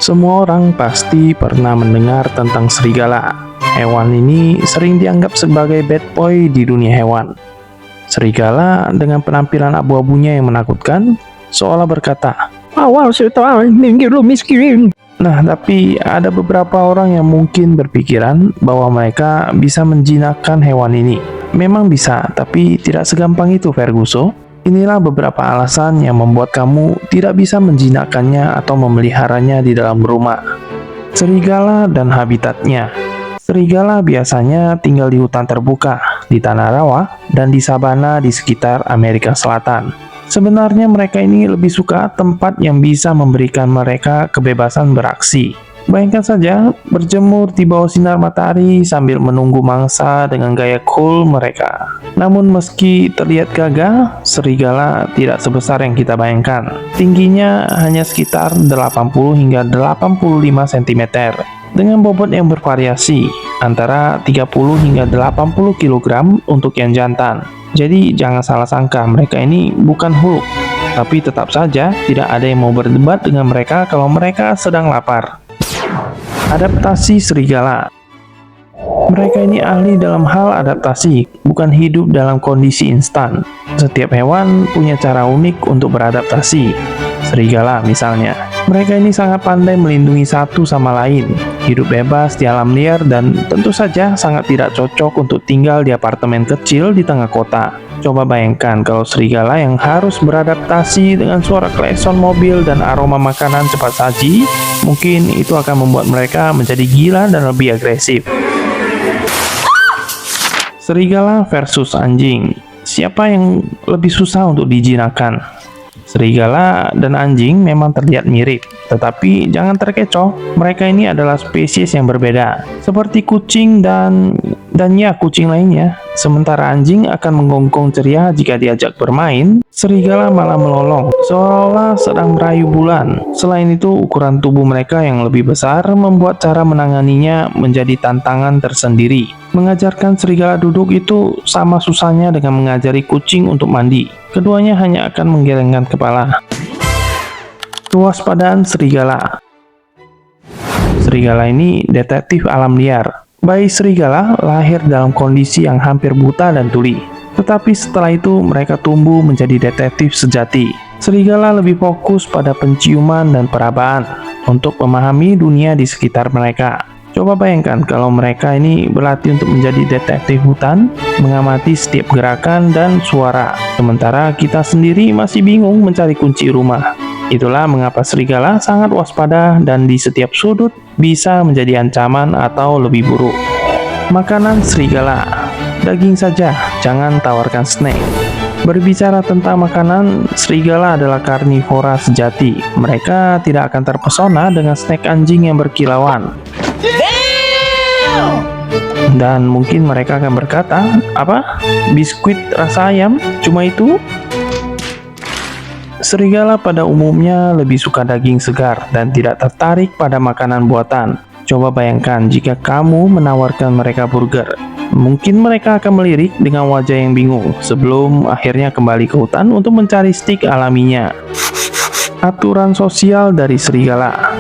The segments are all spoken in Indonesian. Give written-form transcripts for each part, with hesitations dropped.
Semua orang pasti pernah mendengar tentang serigala. Hewan ini sering dianggap sebagai bad boy di dunia hewan. Serigala dengan penampilan abu-abunya yang menakutkan, seolah berkata, Awal setelah minggir lu miskin. Nah, tapi ada beberapa orang yang mungkin berpikiran bahwa mereka bisa menjinakkan hewan ini. Memang bisa, tapi tidak segampang itu, Ferguson. Inilah beberapa alasan yang membuat kamu tidak bisa menjinakkannya atau memeliharanya di dalam rumah. Serigala dan habitatnya. Serigala biasanya tinggal di hutan terbuka, di tanah rawa, dan di sabana di sekitar Amerika Selatan. Sebenarnya mereka ini lebih suka tempat yang bisa memberikan mereka kebebasan beraksi. Bayangkan saja berjemur di bawah sinar matahari sambil menunggu mangsa dengan gaya cool mereka. Namun meski terlihat gagah, serigala tidak sebesar yang kita bayangkan. Tingginya hanya sekitar 80 hingga 85 cm. Dengan bobot yang bervariasi, antara 30 hingga 80 kg untuk yang jantan. Jadi jangan salah sangka, mereka ini bukan Hulk. Tapi tetap saja tidak ada yang mau berdebat dengan mereka kalau mereka sedang lapar. Adaptasi serigala. Mereka ini ahli dalam hal adaptasi, bukan hidup dalam kondisi instan. Setiap hewan punya cara unik untuk beradaptasi. Serigala misalnya, mereka ini sangat pandai melindungi satu sama lain, hidup bebas di alam liar, dan tentu saja sangat tidak cocok untuk tinggal di apartemen kecil di tengah kota. Coba bayangkan kalau serigala yang harus beradaptasi dengan suara klakson mobil dan aroma makanan cepat saji, mungkin itu akan membuat mereka menjadi gila dan lebih agresif. Serigala versus anjing. Siapa yang lebih susah untuk dijinakkan? Serigala dan anjing memang terlihat mirip, tetapi jangan terkecoh, mereka ini adalah spesies yang berbeda. Seperti kucing dan ya kucing lainnya. Sementara anjing akan menggonggong ceria jika diajak bermain, serigala malah melolong, seolah-olah sedang merayu bulan. Selain itu, ukuran tubuh mereka yang lebih besar membuat cara menanganinya menjadi tantangan tersendiri. Mengajarkan serigala duduk itu sama susahnya dengan mengajari kucing untuk mandi. Keduanya hanya akan menggelengkan kepala. Kewaspadaan serigala. Serigala ini detektif alam liar. Bayi serigala lahir dalam kondisi yang hampir buta dan tuli. Tetapi setelah itu mereka tumbuh menjadi detektif sejati. Serigala lebih fokus pada penciuman dan perabaan untuk memahami dunia di sekitar mereka. Coba bayangkan kalau mereka ini berlatih untuk menjadi detektif hutan, mengamati setiap gerakan dan suara. Sementara kita sendiri masih bingung mencari kunci rumah. Itulah mengapa serigala sangat waspada dan di setiap sudut bisa menjadi ancaman atau lebih buruk. Makanan serigala. Daging saja, jangan tawarkan snack. Berbicara tentang makanan, serigala adalah karnivora sejati. Mereka tidak akan terpesona dengan snack anjing yang berkilauan. Dan mungkin mereka akan berkata, apa? Biskuit rasa ayam? Cuma itu? Serigala pada umumnya lebih suka daging segar dan tidak tertarik pada makanan buatan. Coba bayangkan jika kamu menawarkan mereka burger. Mungkin mereka akan melirik dengan wajah yang bingung sebelum akhirnya kembali ke hutan untuk mencari stik alaminya. Aturan sosial dari serigala.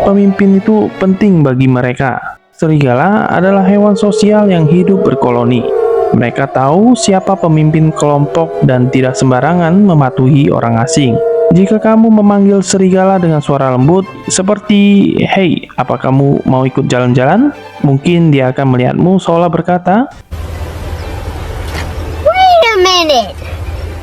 Pemimpin itu penting bagi mereka. Serigala adalah hewan sosial yang hidup berkoloni. Mereka tahu siapa pemimpin kelompok dan tidak sembarangan mematuhi orang asing. Jika kamu memanggil serigala dengan suara lembut, seperti, "Hei, apa kamu mau ikut jalan-jalan?" Mungkin dia akan melihatmu seolah berkata, Wait a minute,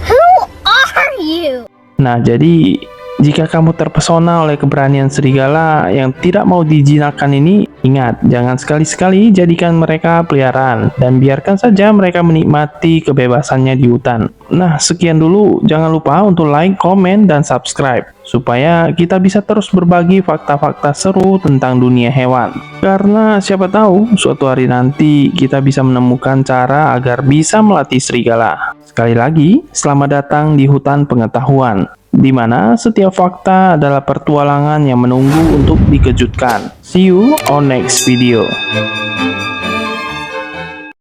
who are you? Nah, jadi jika kamu terpesona oleh keberanian serigala yang tidak mau dijinakkan ini, ingat, jangan sekali-sekali jadikan mereka peliharaan dan biarkan saja mereka menikmati kebebasannya di hutan. Nah, sekian dulu. Jangan lupa untuk like, komen, dan subscribe supaya kita bisa terus berbagi fakta-fakta seru tentang dunia hewan. Karena siapa tahu suatu hari nanti kita bisa menemukan cara agar bisa melatih serigala. Sekali lagi, selamat datang di hutan pengetahuan, di mana setiap fakta adalah petualangan yang menunggu untuk dikejutkan. See you on next video.